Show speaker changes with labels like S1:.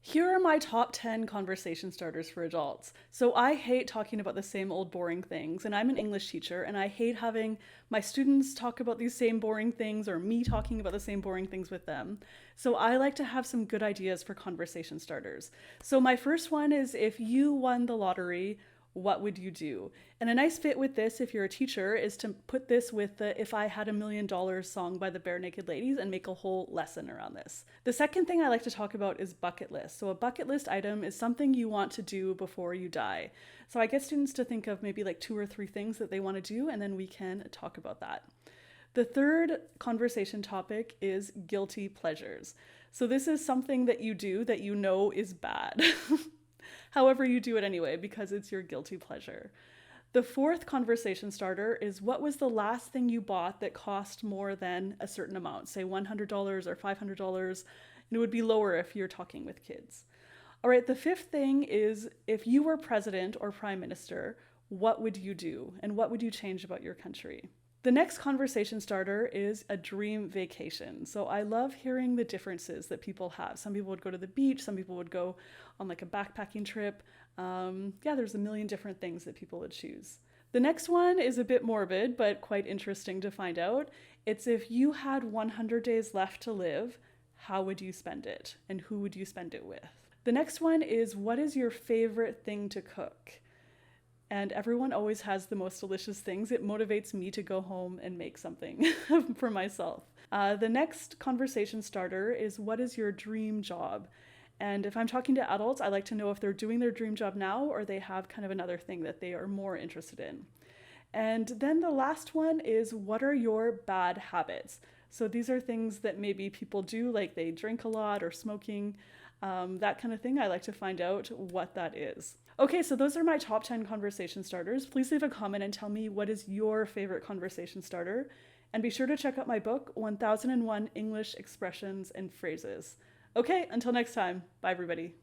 S1: Here are my top 10 conversation starters for adults. So, I hate talking about the same old boring things, and I'm an English teacher, and I hate having my students talk about these same boring things or me talking about the same boring things with them. So, I like to have some good ideas for conversation starters. So, my first one is if you won the lottery, what would you do? And a nice fit with this, if you're a teacher, is to put this with the If I Had $1 Million song by the Bare Naked Ladies and make a whole lesson around this. The second thing I like to talk about is bucket list. So, a bucket list item is something you want to do before you die. So, I get students to think of maybe like two or three things that they want to do, and then we can talk about that. The third conversation topic is guilty pleasures. So, this is something that you do that you know is bad. However, you do it anyway because it's your guilty pleasure. The fourth conversation starter is what was the last thing you bought that cost more than a certain amount, say $100 or $500, and it would be lower if you're talking with kids. All right, the fifth thing is if you were president or prime minister, what would you do and what would you change about your country? The next conversation starter is a dream vacation. So I love hearing the differences that people have. Some people would go to the beach, some people would go on like a backpacking trip. There's a million different things that people would choose. The next one is a bit morbid, but quite interesting to find out. It's if you had 100 days left to live, how would you spend it? And who would you spend it with? The next one is what is your favorite thing to cook? And everyone always has the most delicious things. It motivates me to go home and make something for myself. The next conversation starter is what is your dream job? And if I'm talking to adults, I like to know if they're doing their dream job now or they have kind of another thing that they are more interested in. And then the last one is what are your bad habits? So these are things that maybe people do, like they drink a lot or smoking, that kind of thing. I like to find out what that is. Okay, so those are my top 10 conversation starters. Please leave a comment and tell me what is your favorite conversation starter. And be sure to check out my book, 1001 English Expressions and Phrases. Okay, until next time. Bye, everybody.